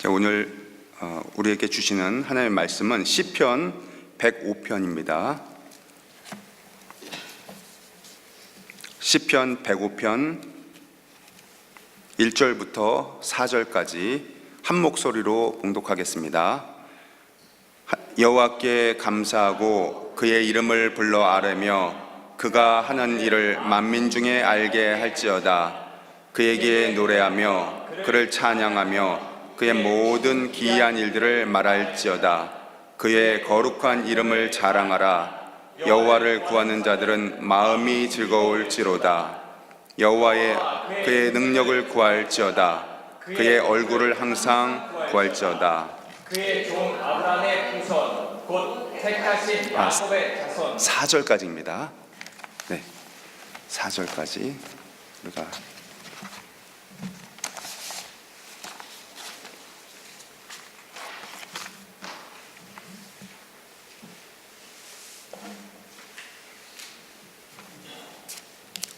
오늘 우리에게 주시는 하나님의 말씀은 시편 105편입니다. 시편 105편 1절부터 4절까지 한 목소리로 봉독하겠습니다. 여호와께 감사하고 그의 이름을 불러 아뢰며 그가 하는 일을 만민 중에 알게 할지어다. 그에게 노래하며 그를 찬양하며 그의 모든 기이한 일들을 말할지어다. 그의 거룩한 이름을 자랑하라. 여호와를 구하는 자들은 마음이 즐거울지로다. 여호와의 그의 능력을 구할지어다. 그의 얼굴을 항상 구할지어다. 그의 종 아브라함의 풍선 곧 택하신 야곱의 자손. 4절까지입니다. 네, 4절까지 우리가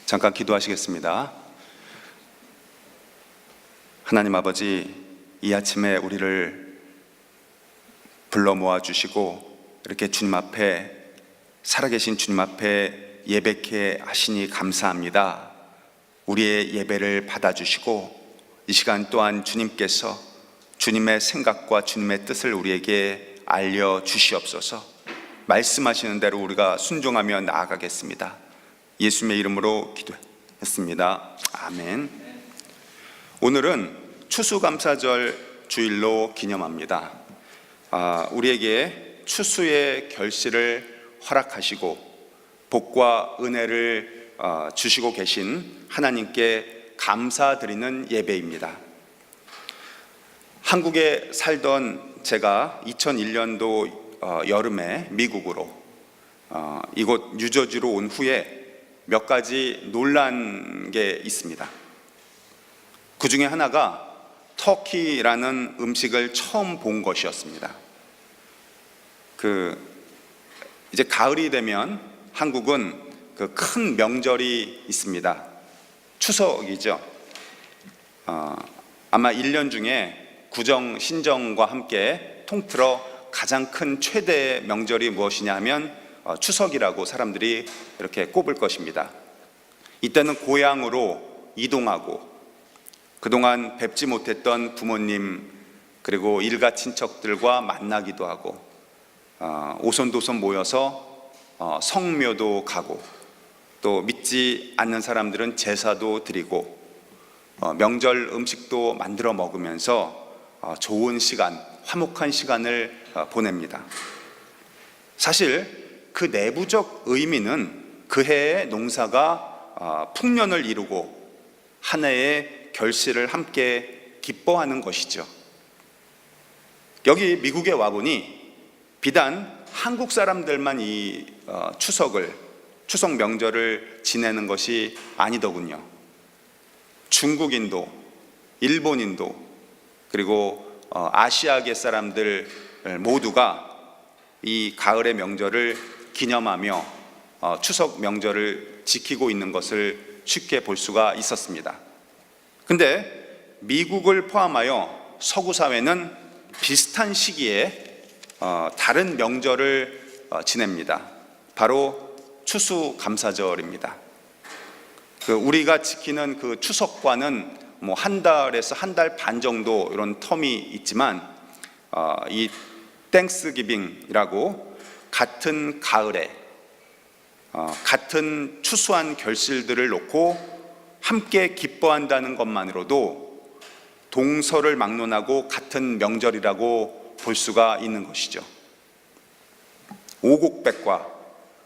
잠깐 기도하시겠습니다. 하나님 아버지, 이 아침에 우리를 불러 모아주시고 이렇게 주님 앞에, 살아계신 주님 앞에 예배케 하시니 감사합니다. 우리의 예배를 받아주시고 이 시간 또한 주님께서 주님의 생각과 주님의 뜻을 우리에게 알려주시옵소서. 말씀하시는 대로 우리가 순종하며 나아가겠습니다. 예수님의 이름으로 기도했습니다. 아멘. 오늘은 추수감사절 주일로 기념합니다. 우리에게 추수의 결실을 허락하시고 복과 은혜를 주시고 계신 하나님께 감사드리는 예배입니다. 한국에 살던 제가 2001년도 여름에 미국으로 이곳 뉴저지로 온 후에 몇 가지 놀란 게 있습니다. 그 중에 하나가 터키라는 음식을 처음 본 것이었습니다. 이제 가을이 되면 한국은 그 큰 명절이 있습니다. 추석이죠. 아마 1년 중에 구정, 신정과 함께 통틀어 가장 큰 최대 명절이 무엇이냐 하면 추석이라고 사람들이 이렇게 꼽을 것입니다. 이때는 고향으로 이동하고 그동안 뵙지 못했던 부모님 그리고 일가 친척들과 만나기도 하고 오손도손 모여서 성묘도 가고 또 믿지 않는 사람들은 제사도 드리고 명절 음식도 만들어 먹으면서 좋은 시간, 화목한 시간을 보냅니다. 사실 그 내부적 의미는 그 해의 농사가 풍년을 이루고 한 해의 결실을 함께 기뻐하는 것이죠. 여기 미국에 와보니 비단 한국 사람들만 이 추석 명절을 지내는 것이 아니더군요. 중국인도, 일본인도, 그리고 아시아계 사람들 모두가 이 가을의 명절을 기념하며 추석 명절을 지키고 있는 것을 쉽게 볼 수가 있었습니다. 근데 미국을 포함하여 서구 사회는 비슷한 시기에 다른 명절을 지냅니다. 바로 추수감사절입니다. 우리가 지키는 그 추석과는 뭐 한 달에서 한 달 반 정도 이런 텀이 있지만 이 땡스기빙이라고 같은 가을에 같은 추수한 결실들을 놓고 함께 기뻐한다는 것만으로도 동서를 막론하고 같은 명절이라고 볼 수가 있는 것이죠. 오곡백과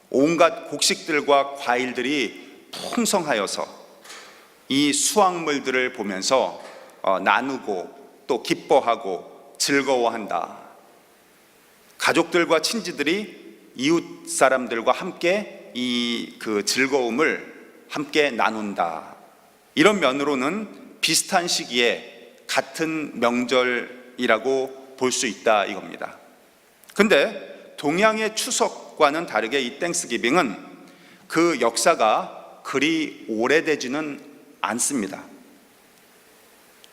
온갖 곡식들과 과일들이 풍성하여서 이 수확물들을 보면서 나누고 또 기뻐하고 즐거워한다. 가족들과 친지들이 이웃 사람들과 함께 그 즐거움을 함께 나눈다. 이런 면으로는 비슷한 시기에 같은 명절이라고 볼 수 있다 이겁니다. 근데 동양의 추석과는 다르게 이 땡스기빙은 그 역사가 그리 오래되지는 않습니다.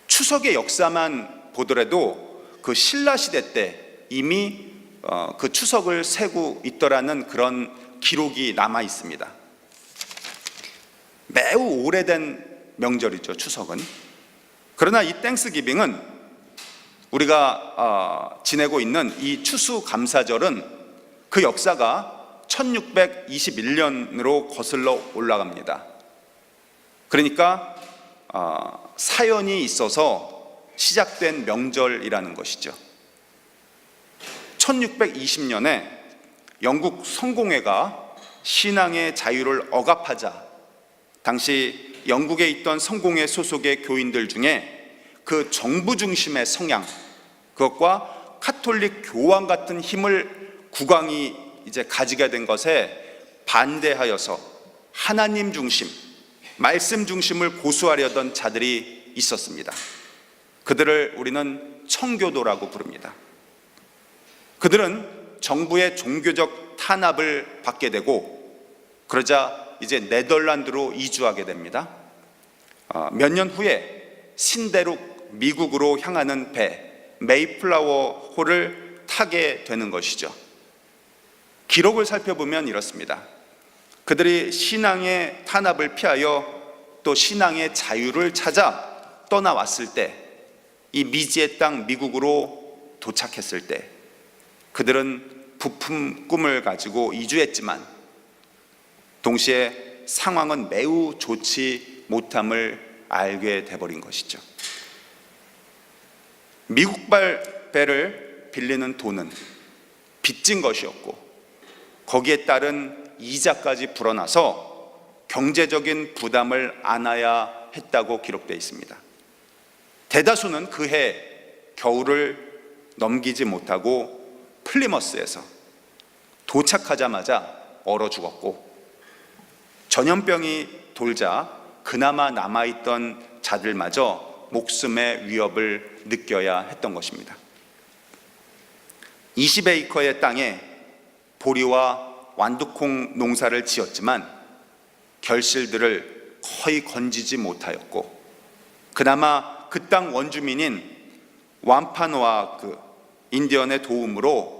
추석의 역사만 보더라도 그 신라 시대 때 이미 그 추석을 세고 있더라는 그런 기록이 남아 있습니다. 매우 오래된 명절이죠, 추석은. 그러나 이 땡스기빙은 우리가 지내고 있는 이 추수감사절은 그 역사가 1621년으로 거슬러 올라갑니다. 그러니까 사연이 있어서 시작된 명절이라는 것이죠. 1620년에 영국 성공회가 신앙의 자유를 억압하자 당시 영국에 있던 성공회 소속의 교인들 중에 그 정부 중심의 성향, 그것과 카톨릭 교황 같은 힘을 국왕이 이제 가지게 된 것에 반대하여서 하나님 중심, 말씀 중심을 고수하려던 자들이 있었습니다. 그들을 우리는 청교도라고 부릅니다. 그들은 정부의 종교적 탄압을 받게 되고 그러자 이제 네덜란드로 이주하게 됩니다. 몇 년 후에 신대륙 미국으로 향하는 배 메이플라워 호를 타게 되는 것이죠. 기록을 살펴보면 이렇습니다. 그들이 신앙의 탄압을 피하여 또 신앙의 자유를 찾아 떠나왔을 때, 이 미지의 땅 미국으로 도착했을 때 그들은 부푼 꿈을 가지고 이주했지만 동시에 상황은 매우 좋지 못함을 알게 돼버린 것이죠. 미국발 배를 빌리는 돈은 빚진 것이었고 거기에 따른 이자까지 불어나서 경제적인 부담을 안아야 했다고 기록되어 있습니다. 대다수는 그해 겨울을 넘기지 못하고 플리머스에서 도착하자마자 얼어 죽었고 전염병이 돌자 그나마 남아있던 자들마저 목숨의 위협을 느껴야 했던 것입니다. 20에이커의 땅에 보리와 완두콩 농사를 지었지만 결실들을 거의 건지지 못하였고 그나마 그 땅 원주민인 완파노아크 인디언의 도움으로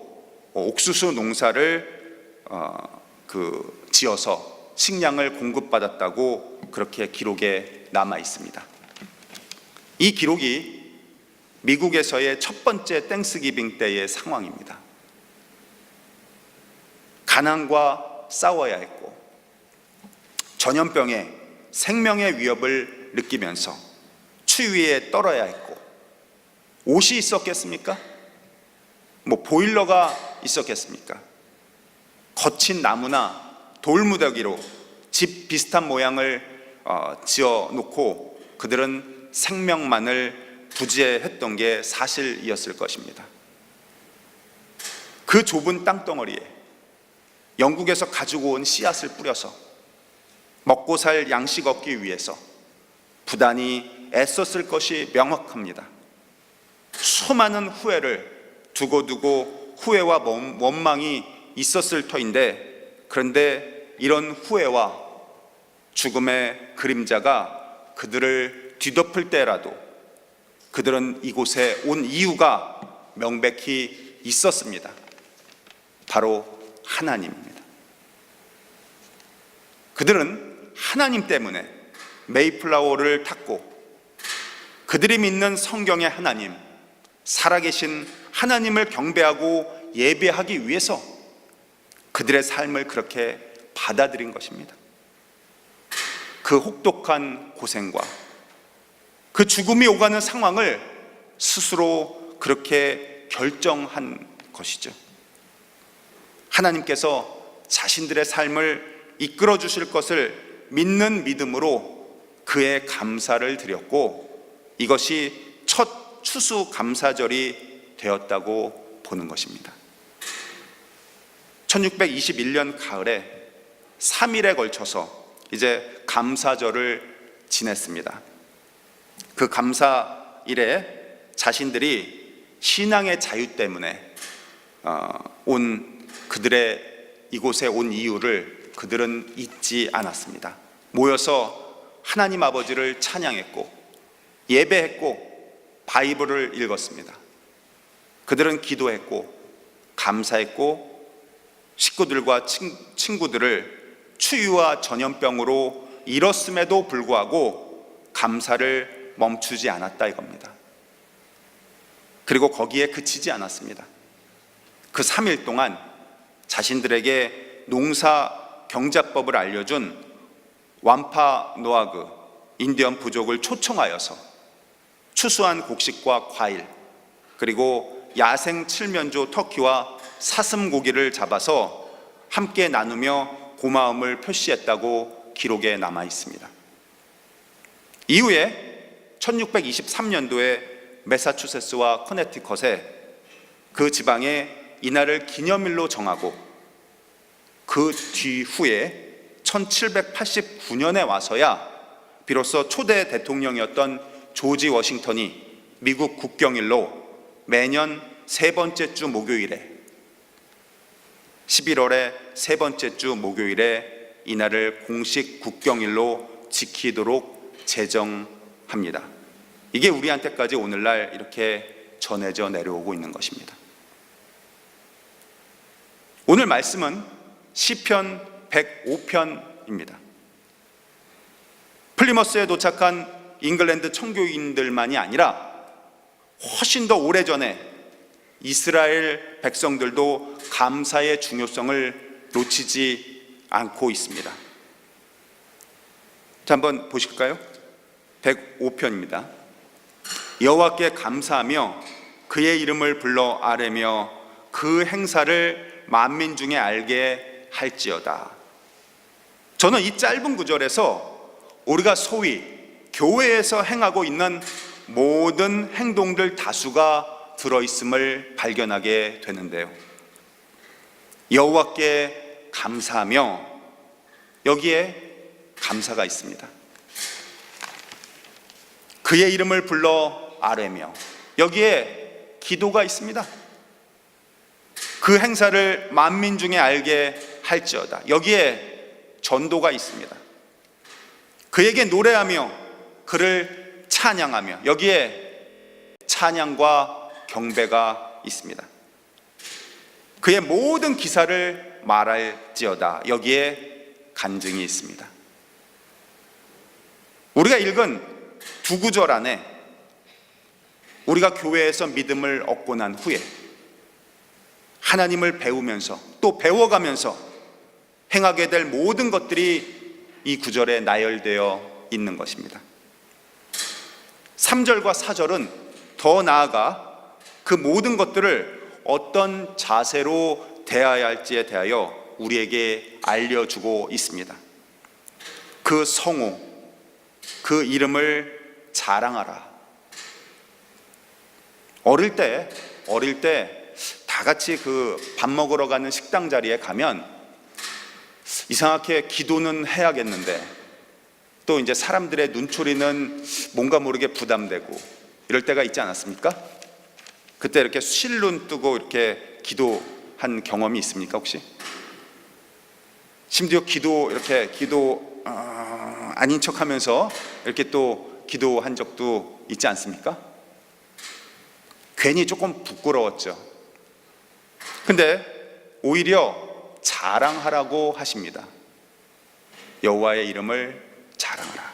옥수수 농사를 지어서 식량을 공급받았다고 그렇게 기록에 남아 있습니다. 이 기록이 미국에서의 첫 번째 땡스기빙 때의 상황입니다. 가난과 싸워야 했고 전염병에 생명의 위협을 느끼면서 추위에 떨어야 했고 옷이 있었겠습니까? 보일러가 있었겠습니까? 거친 나무나 돌무더기로 집 비슷한 모양을 지어놓고 그들은 생명만을 부지했던 게 사실이었을 것입니다. 그 좁은 땅덩어리에 영국에서 가지고 온 씨앗을 뿌려서 먹고 살 양식 얻기 위해서 부단히 애썼을 것이 명확합니다. 수많은 후회를 두고두고 후회와 원망이 있었을 터인데 그런데 이런 후회와 죽음의 그림자가 그들을 뒤덮을 때라도 그들은 이곳에 온 이유가 명백히 있었습니다. 바로 하나님입니다. 그들은 하나님 때문에 메이플라워를 탔고 그들이 믿는 성경의 하나님, 살아계신 하나님을 경배하고 예배하기 위해서 그들의 삶을 그렇게 받아들인 것입니다. 그 혹독한 고생과 그 죽음이 오가는 상황을 스스로 그렇게 결정한 것이죠. 하나님께서 자신들의 삶을 이끌어 주실 것을 믿는 믿음으로 그의 감사를 드렸고 이것이 첫 추수감사절이 되었다고 보는 것입니다. 1621년 가을에 3일에 걸쳐서 이제 감사절을 지냈습니다. 그 감사일에 자신들이 신앙의 자유 때문에 그들의 이곳에 온 이유를 그들은 잊지 않았습니다. 모여서 하나님 아버지를 찬양했고 예배했고 바이블을 읽었습니다. 그들은 기도했고 감사했고 식구들과 친구들을 추위와 전염병으로 잃었음에도 불구하고 감사를 멈추지 않았다 이겁니다. 그리고 거기에 그치지 않았습니다. 그 3일 동안 자신들에게 농사 경작법을 알려준 완파 노아그 인디언 부족을 초청하여서 추수한 곡식과 과일 그리고 야생 칠면조 터키와 사슴고기를 잡아서 함께 나누며 고마움을 표시했다고 기록에 남아 있습니다. 이후에 1623년도에 매사추세츠와 커네티컷에 그 지방에 이날을 기념일로 정하고 그 뒤후에 1789년에 와서야 비로소 초대 대통령이었던 조지 워싱턴이 미국 국경일로 매년 세 번째 주 목요일에 11월의 세 번째 주 목요일에 이날을 공식 국경일로 지키도록 제정합니다. 이게 우리한테까지 오늘날 이렇게 전해져 내려오고 있는 것입니다. 오늘 말씀은 시편 105편입니다. 플리머스에 도착한 잉글랜드 청교인들만이 아니라 훨씬 더 오래전에 이스라엘 백성들도 감사의 중요성을 놓치지 않고 있습니다. 자, 한번 보실까요? 105편입니다. 여호와께 감사하며 그의 이름을 불러 아뢰며 그 행사를 만민 중에 알게 할지어다. 저는 이 짧은 구절에서 우리가 소위 교회에서 행하고 있는 모든 행동들 다수가 들어있음을 발견하게 되는데요. 여호와께 감사하며 여기에 감사가 있습니다. 그의 이름을 불러 아뢰며 여기에 기도가 있습니다. 그 행사를 만민 중에 알게 할지어다. 여기에 전도가 있습니다. 그에게 노래하며 그를 찬양하며 여기에 찬양과 경배가 있습니다. 그의 모든 기사를 말할지어다. 여기에 간증이 있습니다. 우리가 읽은 두 구절 안에 우리가 교회에서 믿음을 얻고 난 후에 하나님을 배우면서 또 배워가면서 행하게 될 모든 것들이 이 구절에 나열되어 있는 것입니다. 3절과 4절은 더 나아가 그 모든 것들을 어떤 자세로 대해야 할지에 대하여 우리에게 알려주고 있습니다. 그 성호, 그 이름을 자랑하라. 어릴 때 다 같이 그 밥 먹으러 가는 식당 자리에 가면 이상하게 기도는 해야겠는데 또 이제 사람들의 눈초리는 뭔가 모르게 부담되고 이럴 때가 있지 않았습니까? 그때 이렇게 실눈 뜨고 이렇게 기도한 경험이 있습니까 혹시? 심지어 기도 아닌 척하면서 이렇게 또 기도한 적도 있지 않습니까? 괜히 조금 부끄러웠죠. 근데 오히려 자랑하라고 하십니다. 여호와의 이름을 자랑하라.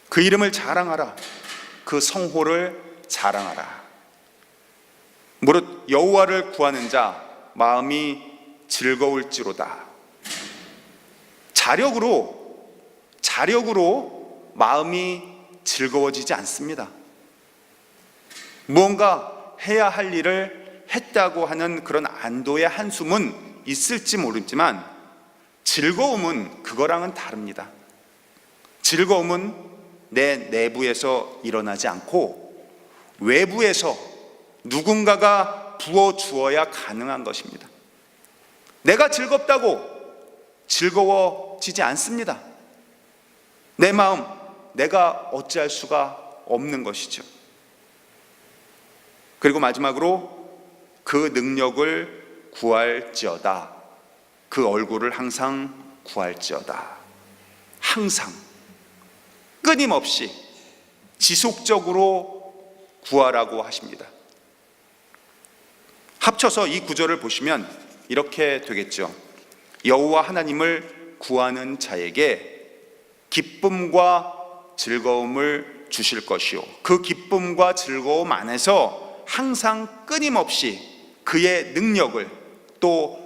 그 이름을 자랑하라. 그 성호를 자랑하라. 무릇 여호와를 구하는 자 마음이 즐거울지로다. 자력으로 마음이 즐거워지지 않습니다. 무언가 해야 할 일을 했다고 하는 그런 안도의 한숨은 있을지 모르지만 즐거움은 그거랑은 다릅니다. 즐거움은 내 내부에서 일어나지 않고 외부에서 누군가가 부어주어야 가능한 것입니다. 내가 즐겁다고 즐거워지지 않습니다. 내 마음, 내가 어찌할 수가 없는 것이죠. 그리고 마지막으로 그 능력을 구할지어다. 그 얼굴을 항상 구할지어다. 항상 끊임없이 지속적으로 구하라고 하십니다. 합쳐서 이 구절을 보시면 이렇게 되겠죠. 여호와 하나님을 구하는 자에게 기쁨과 즐거움을 주실 것이요, 그 기쁨과 즐거움 안에서 항상 끊임없이 그의 능력을, 또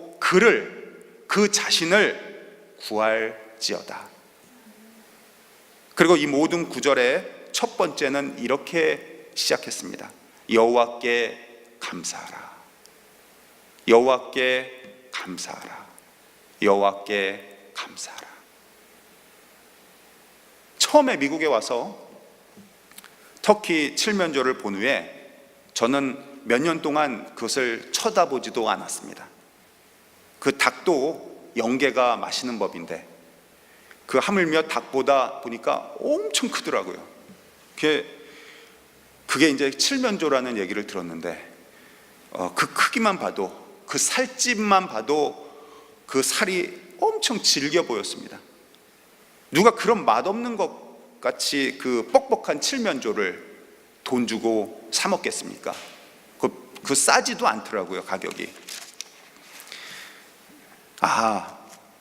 그 자신을 구할지어다. 그리고 이 모든 구절의 첫 번째는 이렇게 시작했습니다. 여호와께 감사하라. 여호와께 감사하라. 여호와께 감사하라. 처음에 미국에 와서 터키 칠면조를 본 후에 저는 몇 년 동안 그것을 쳐다보지도 않았습니다. 그 닭도 영계가 맛있는 법인데 그 하물며 닭보다 보니까 엄청 크더라고요. 그게 이제 칠면조라는 얘기를 들었는데 그 크기만 봐도, 그 살집만 봐도 그 살이 엄청 질겨 보였습니다. 누가 그런 맛없는 것 같이 그 뻑뻑한 칠면조를 돈 주고 사 먹겠습니까? 그 싸지도 않더라고요, 가격이.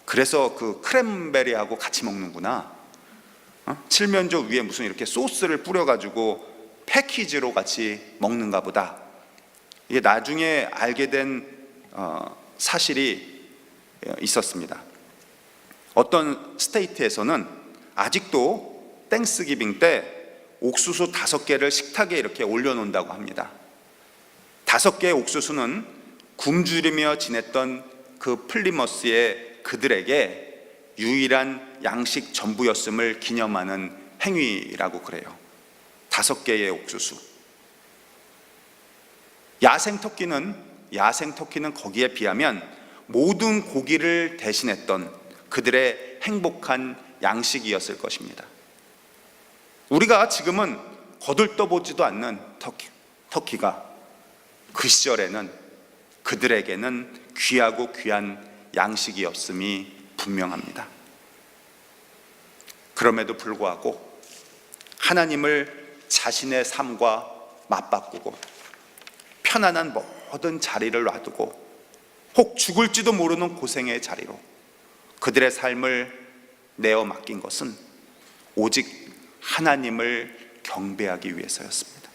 그래서 그 크랜베리하고 같이 먹는구나. 칠면조 위에 무슨 이렇게 소스를 뿌려가지고 패키지로 같이 먹는가 보다. 이게 나중에 알게 된 사실이 있었습니다. 어떤 스테이트에서는 아직도 땡스기빙 때 옥수수 5개를 식탁에 이렇게 올려놓는다고 합니다. 5개의 옥수수는 굶주리며 지냈던 그 플리머스의 그들에게 유일한 양식 전부였음을 기념하는 행위라고 그래요. 5개의 옥수수. 야생 터키는 거기에 비하면 모든 고기를 대신했던 그들의 행복한 양식이었을 것입니다. 우리가 지금은 거들떠보지도 않는 터키가 그 시절에는 그들에게는 귀하고 귀한 양식이었음이 분명합니다. 그럼에도 불구하고 하나님을 자신의 삶과 맞바꾸고 편안한 모든 자리를 놔두고 혹 죽을지도 모르는 고생의 자리로 그들의 삶을 내어 맡긴 것은 오직 하나님을 경배하기 위해서였습니다.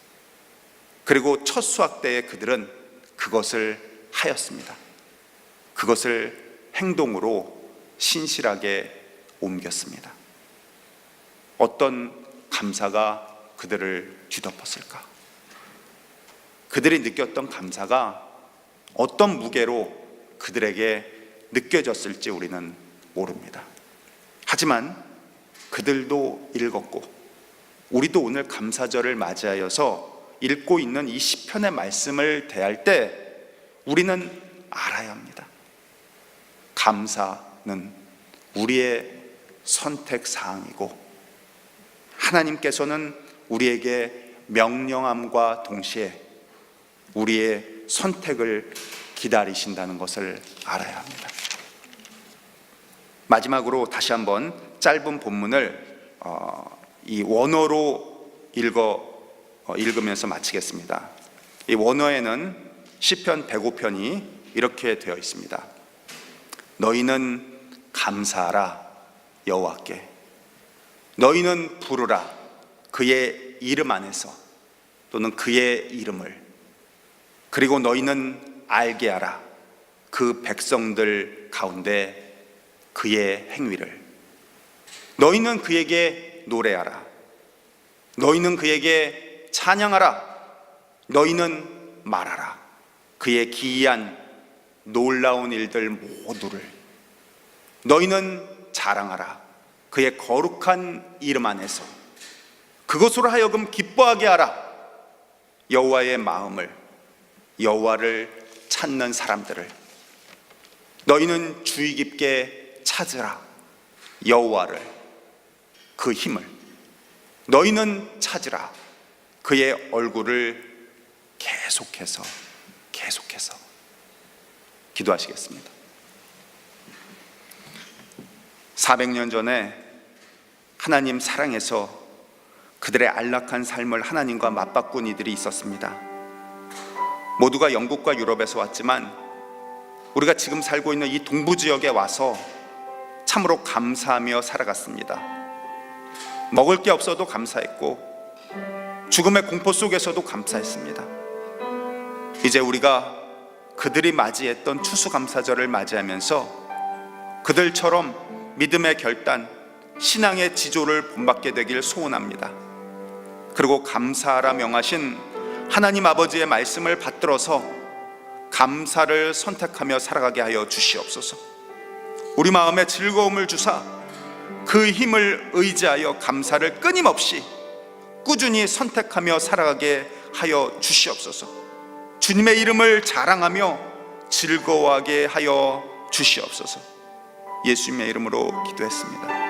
그리고 첫 수확 때에 그들은 그것을 하였습니다. 그것을 행동으로 신실하게 옮겼습니다. 어떤 감사가 그들을 뒤덮었을까? 그들이 느꼈던 감사가 어떤 무게로 그들에게 느껴졌을지 우리는 모릅니다. 하지만 그들도 읽었고 우리도 오늘 감사절을 맞이하여서 읽고 있는 이 시편의 말씀을 대할 때 우리는 알아야 합니다. 감사는 우리의 선택 사항이고 하나님께서는 우리에게 명령함과 동시에 우리의 선택을 기다리신다는 것을 알아야 합니다. 마지막으로 다시 한번 짧은 본문을 이 원어로 읽으면서 마치겠습니다. 이 원어에는 시편 105편이 이렇게 되어 있습니다. 너희는 감사하라 여호와께, 너희는 부르라 그의 이름 안에서 또는 그의 이름을, 그리고 너희는 알게 하라 그 백성들 가운데 그의 행위를. 너희는 그에게 노래하라, 너희는 그에게 찬양하라, 너희는 말하라 그의 기이한 놀라운 일들 모두를. 너희는 자랑하라 그의 거룩한 이름 안에서. 그것으로 하여금 기뻐하게 하라 여호와의 마음을, 여호와를 찾는 사람들을. 너희는 주의 깊게 찾으라 여호와를, 그 힘을. 너희는 찾으라 그의 얼굴을. 계속해서 기도하시겠습니다. 400년 전에 하나님 사랑해서 그들의 안락한 삶을 하나님과 맞바꾼 이들이 있었습니다. 모두가 영국과 유럽에서 왔지만 우리가 지금 살고 있는 이 동부 지역에 와서 참으로 감사하며 살아갔습니다. 먹을 게 없어도 감사했고 죽음의 공포 속에서도 감사했습니다. 이제 우리가 그들이 맞이했던 추수감사절을 맞이하면서 그들처럼 믿음의 결단, 신앙의 지조를 본받게 되길 소원합니다. 그리고 감사하라 명하신 하나님 아버지의 말씀을 받들어서 감사를 선택하며 살아가게 하여 주시옵소서. 우리 마음에 즐거움을 주사 그 힘을 의지하여 감사를 끊임없이 꾸준히 선택하며 살아가게 하여 주시옵소서. 주님의 이름을 자랑하며 즐거워하게 하여 주시옵소서. 예수님의 이름으로 기도했습니다.